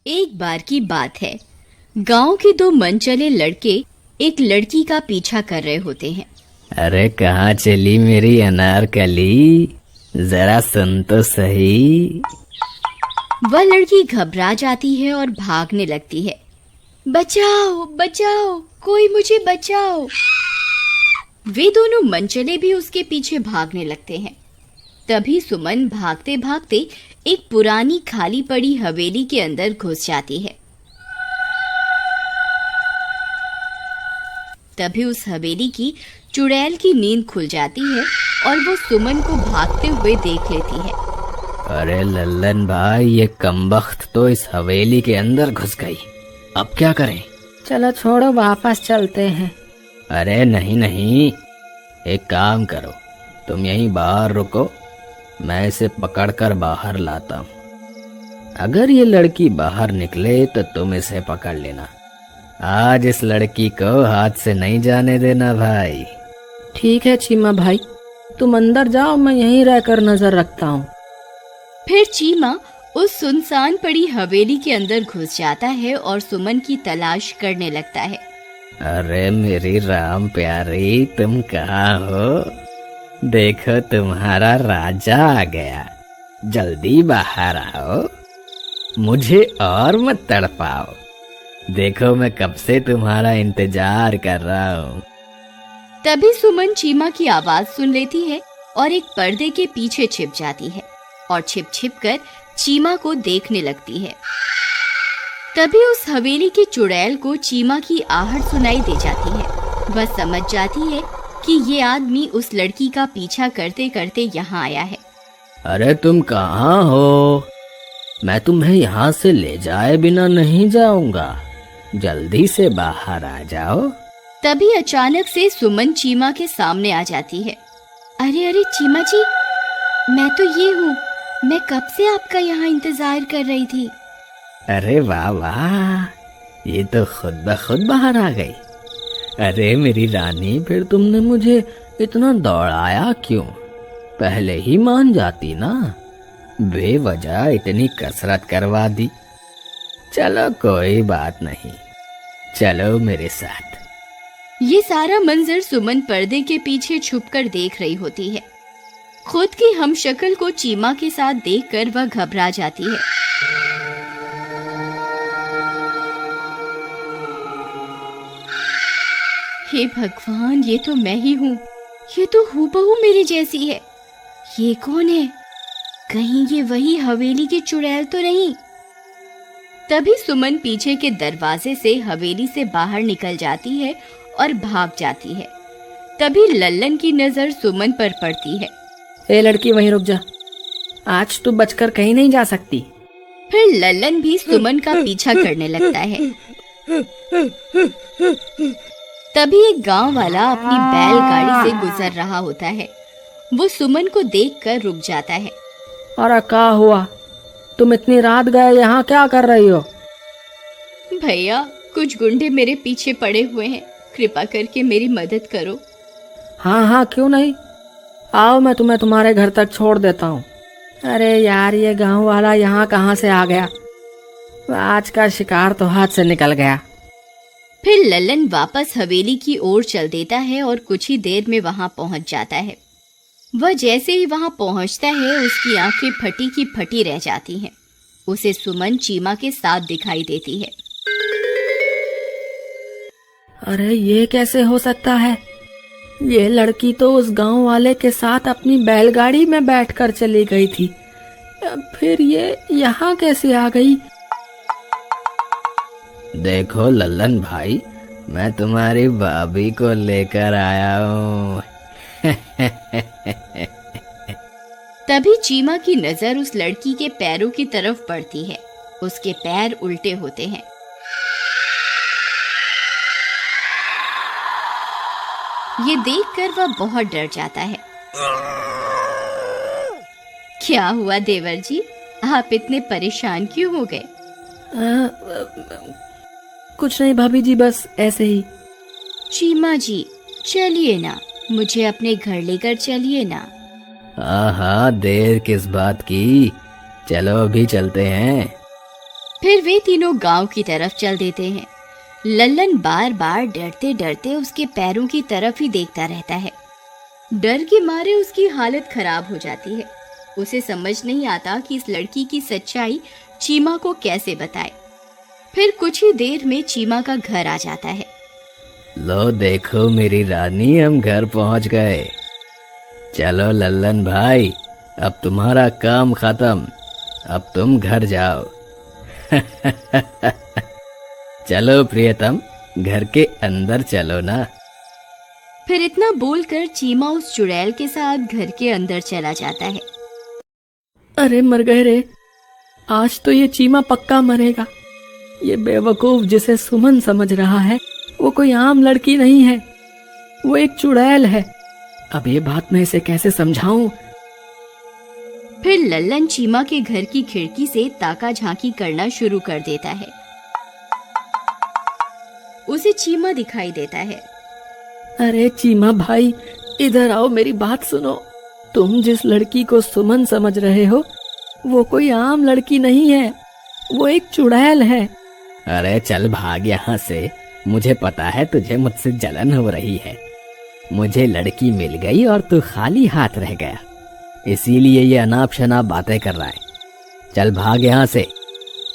एक बार की बात है, गांव के दो मनचले लड़के एक लड़की का पीछा कर रहे होते हैं। अरे कहाँ चली मेरी अनारकली, जरा सुन तो सही। वह लड़की घबरा जाती है और भागने लगती है। बचाओ बचाओ, कोई मुझे बचाओ। वे दोनों मनचले भी उसके पीछे भागने लगते हैं। तभी सुमन भागते भागते एक पुरानी खाली पड़ी हवेली के अंदर घुस जाती है। तभी उस हवेली की चुड़ैल की नींद खुल जाती है और वो सुमन को भागते हुए देख लेती है। अरे लल्लन भाई, ये कमबख्त तो इस हवेली के अंदर घुस गई, अब क्या करें? चलो छोड़ो, वापस चलते हैं। अरे नहीं नहीं, एक काम करो, तुम यहीं बाहर रुको, मैं इसे पकड़कर बाहर लाता हूँ। अगर ये लड़की बाहर निकले तो तुम इसे पकड़ लेना। आज इस लड़की को हाथ से नहीं जाने देना भाई। ठीक है चीमा भाई, तुम अंदर जाओ, मैं यहीं रहकर नजर रखता हूँ। फिर चीमा उस सुनसान पड़ी हवेली के अंदर घुस जाता है और सुमन की तलाश करने लगता है। अरे मेरी राम प्यारी, तुम कहाँ हो? देखो तुम्हारा राजा आ गया, जल्दी बाहर आओ, मुझे और मत तड़पाओ। देखो मैं कब से तुम्हारा इंतजार कर रहा हूँ। तभी सुमन चीमा की आवाज सुन लेती है और एक पर्दे के पीछे छिप जाती है और छिप छिप कर चीमा को देखने लगती है। तभी उस हवेली की चुड़ैल को चीमा की आहट सुनाई दे जाती है। वह समझ जाती है कि ये आदमी उस लड़की का पीछा करते करते यहाँ आया है। अरे तुम कहाँ हो? मैं तुम्हें यहाँ से ले जाए बिना नहीं जाऊंगा, जल्दी से बाहर आ जाओ। तभी अचानक से सुमन चीमा के सामने आ जाती है। अरे अरे चीमा जी, मैं तो ये हूँ, मैं कब से आपका यहाँ इंतजार कर रही थी। अरे वाह वाह, ये तो खुद ब खुद बाहर आ गई। अरे मेरी रानी, फिर तुमने मुझे इतना दौड़ाया क्यों? पहले ही मान जाती ना, बेवजह इतनी कसरत करवा दी। चलो कोई बात नहीं, चलो मेरे साथ। ये सारा मंजर सुमन पर्दे के पीछे छुपकर देख रही होती है। खुद की हमशक्ल को चीमा के साथ देखकर वह घबरा जाती है। हे भगवान, ये तो मैं ही हूँ, ये तो हूबहू मेरे जैसी है। ये कौन है? कहीं ये वही हवेली की चुड़ैल तो नहीं? तभी सुमन पीछे के दरवाजे से हवेली से बाहर निकल जाती है और भाग जाती है। तभी लल्लन की नजर सुमन पर पड़ती है। ए लड़की, वहीं रुक जा, आज तू बचकर कहीं नहीं जा सकती। फिर लल्लन भी सुमन का पीछा करने लगता है। तभी एक गांव वाला अपनी बैलगाड़ी से गुजर रहा होता है। वो सुमन को देखकर रुक जाता है। अरे क्या हुआ? तुम इतनी रात गए यहाँ क्या कर रही हो? भैया, कुछ गुंडे मेरे पीछे पड़े हुए हैं, कृपा करके मेरी मदद करो। हाँ हाँ, क्यों नहीं, आओ, मैं तुम्हें तुम्हारे घर तक छोड़ देता हूँ। अरे यार, ये गांव वाला यहाँ कहाँ से आ गया? आज का शिकार तो हाथ से निकल गया। फिर लल्लन वापस हवेली की ओर चल देता है और कुछ ही देर में वहां पहुंच जाता है। वह जैसे ही वहां पहुंचता है, उसकी आंखें फटी की फटी रह जाती हैं। उसे सुमन चीमा के साथ दिखाई देती है। अरे ये कैसे हो सकता है? ये लड़की तो उस गांव वाले के साथ अपनी बैलगाड़ी में बैठकर चली गई थी, फिर ये यहाँ कैसे आ गई? देखो लल्लन भाई, मैं तुम्हारी भाभी को लेकर आया हूँ। तभी चीमा की नजर उस लड़की के पैरों की तरफ पड़ती है। उसके पैर उल्टे होते हैं। ये देखकर वह बहुत डर जाता है। क्या हुआ देवर जी, आप इतने परेशान क्यों हो गए? कुछ नहीं भाभी जी, बस ऐसे ही। चीमा जी, चलिए ना, मुझे अपने घर लेकर चलिए ना। हाँ हाँ, देर किस बात की, चलो अभी चलते हैं। फिर वे तीनों गांव की तरफ चल देते हैं। लल्लन बार बार डरते डरते उसके पैरों की तरफ ही देखता रहता है। डर के मारे उसकी हालत खराब हो जाती है। उसे समझ नहीं आता कि इस लड़की की सच्चाई चीमा को कैसे बताए। फिर कुछ ही देर में चीमा का घर आ जाता है। लो देखो मेरी रानी, हम घर पहुंच गए। चलो लल्लन भाई, अब तुम्हारा काम खत्म, अब तुम घर जाओ। चलो प्रियतम, घर के अंदर चलो ना। फिर इतना बोलकर चीमा उस चुड़ैल के साथ घर के अंदर चला जाता है। अरे मर गए रे, आज तो ये चीमा पक्का मरेगा। ये बेवकूफ जिसे सुमन समझ रहा है वो कोई आम लड़की नहीं है, वो एक चुड़ैल है। अब ये बात मैं इसे कैसे समझाऊं? फिर लल्लन चीमा के घर की खिड़की से ताका झांकी करना शुरू कर देता है। उसे चीमा दिखाई देता है। अरे चीमा भाई, इधर आओ, मेरी बात सुनो। तुम जिस लड़की को सुमन समझ रहे हो वो कोई आम लड़की नहीं है, वो एक चुड़ैल है। अरे चल भाग यहाँ से, मुझे पता है तुझे मुझसे जलन हो रही है। मुझे लड़की मिल गई और तू खाली हाथ रह गया, इसीलिए ये अनाप शनाप बातें कर रहा है। चल भाग यहाँ से।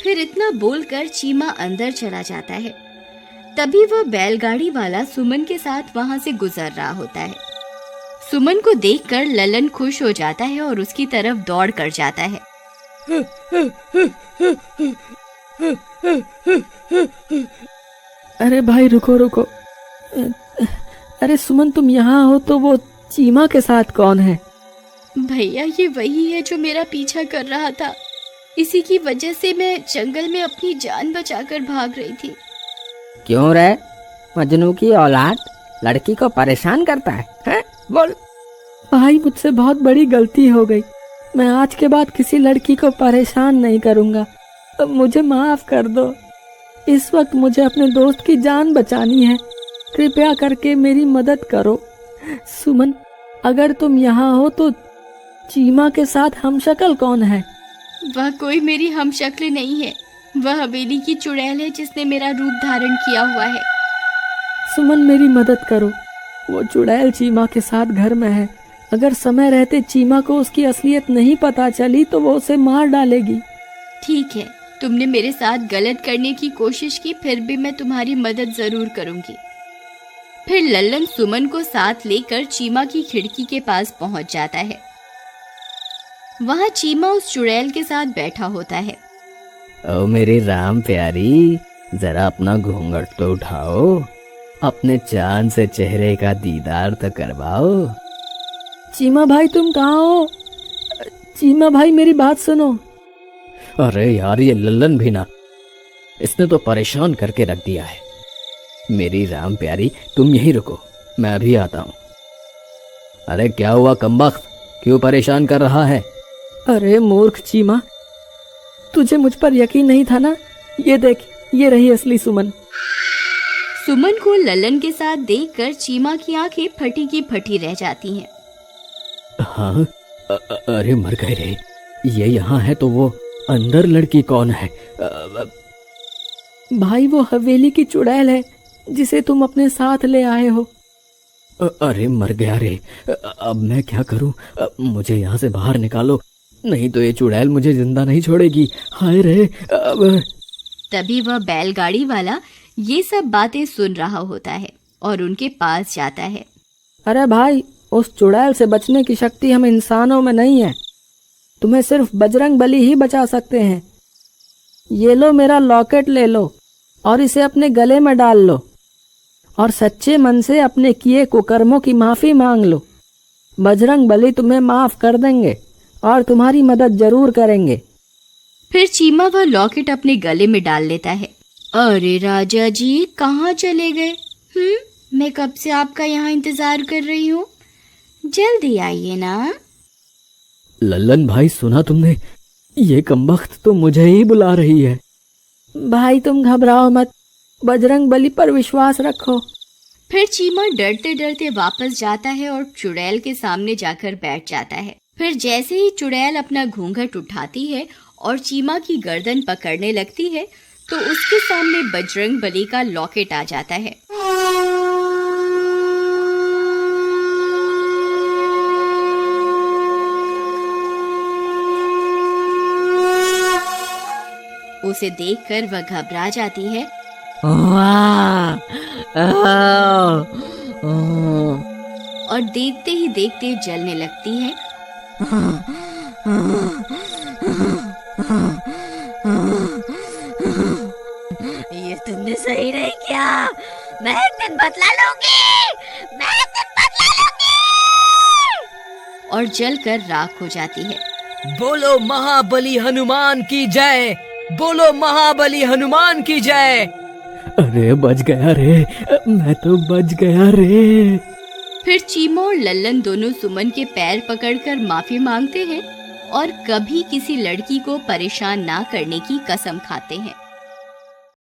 फिर इतना बोलकर चीमा अंदर चला जाता है। तभी वह बैलगाड़ी वाला सुमन के साथ वहां से गुजर रहा होता है। सुमन को देखकर ललन खुश हो जाता है और उसकी तरफ दौड़ कर जाता है। अरे भाई रुको रुको, अरे सुमन तुम यहाँ हो तो वो चीमा के साथ कौन है? भैया ये वही है जो मेरा पीछा कर रहा था। इसी की वजह से मैं जंगल में अपनी जान बचाकर भाग रही थी। क्यों रे, मजनू की औलाद लड़की को परेशान करता है? बोल। भाई मुझसे बहुत बड़ी गलती हो गई, मैं आज के बाद किसी लड़की को परेशान नहीं करूँगा। अब मुझे माफ कर दो। इस वक्त मुझे अपने दोस्त की जान बचानी है, कृपया करके मेरी मदद करो। सुमन, अगर तुम यहाँ हो तो चीमा के साथ हमशक्ल कौन है? वह कोई मेरी हमशक्ल नहीं है, वह हवेली की चुड़ैल है जिसने मेरा रूप धारण किया हुआ है। सुमन मेरी मदद करो, वो चुड़ैल चीमा के साथ घर में है। अगर समय रहते चीमा को उसकी असलियत नहीं पता चली तो वो उसे मार डालेगी। ठीक है, तुमने मेरे साथ गलत करने की कोशिश की, फिर भी मैं तुम्हारी मदद जरूर करूंगी। फिर लल्लन सुमन को साथ लेकर चीमा की खिड़की के पास पहुंच जाता है। वहां चीमा उस चुड़ैल के साथ बैठा होता है। ओ मेरी राम प्यारी, जरा अपना घूंघट तो उठाओ, अपने चांद से चेहरे का दीदार तो करवाओ। चीमा भाई तुम कहाँ हो? चीमा भाई मेरी बात सुनो। अरे यार, ये लल्लन भी ना, इसने तो परेशान करके रख दिया है। मेरी राम प्यारी, तुम यहीं रुको, मैं अभी आता हूँ। अरे क्या हुआ कमबख्त, क्यों परेशान कर रहा है? अरे मूर्ख चीमा, तुझे मुझ पर यकीन नहीं था ना? ये देख, ये रही असली सुमन। सुमन को लल्लन के साथ देखकर चीमा की आंखें फटी की फटी रह जाती हैं। हाँ, अरे मर गए रे, ये यहाँ है तो वो अंदर लड़की कौन है? भाई वो हवेली की चुड़ैल है जिसे तुम अपने साथ ले आए हो। अरे मर गया रे, अब मैं क्या करूं? मुझे यहाँ से बाहर निकालो, नहीं तो ये चुड़ैल मुझे जिंदा नहीं छोड़ेगी। हाय रे। तभी वह बैलगाड़ी वाला ये सब बातें सुन रहा होता है और उनके पास जाता है। अरे भाई, उस चुड़ैल से बचने की शक्ति हम इंसानों में नहीं है, तुम्हें सिर्फ बजरंग बली ही बचा सकते हैं। ये लो मेरा लॉकेट ले लो और इसे अपने गले में डाल लो और सच्चे मन से अपने किए कुकर्मों की माफी मांग लो। बजरंग बली तुम्हें माफ कर देंगे और तुम्हारी मदद जरूर करेंगे। फिर चीमा वह लॉकेट अपने गले में डाल लेता है। अरे राजा जी, कहाँ चले गए? मैं कब से आपका यहाँ इंतजार कर रही हूँ, जल्दी आइए ना। लल्लन भाई, सुना तुमने? ये कमबख्त तो मुझे ही बुला रही है। भाई तुम घबराओ मत, बजरंग बली पर विश्वास रखो। फिर चीमा डरते डरते वापस जाता है और चुड़ैल के सामने जाकर बैठ जाता है। फिर जैसे ही चुड़ैल अपना घूंघट उठाती है और चीमा की गर्दन पकड़ने लगती है तो उसके सामने बजरंगबली का लॉकेट आ जाता है। उसे देखकर वह घबरा जाती है और देखते ही देखते जलने लगती है। ये तुमने सही नहीं किया। मैं एक दिन बदला लूंगी। और जलकर राख हो जाती है। बोलो महाबली हनुमान की जय, बोलो महाबली हनुमान की जय। अरे बच गया रे, मैं तो बच गया रे। फिर चीमा और लल्लन दोनों सुमन के पैर पकड़कर माफी मांगते हैं और कभी किसी लड़की को परेशान ना करने की कसम खाते हैं।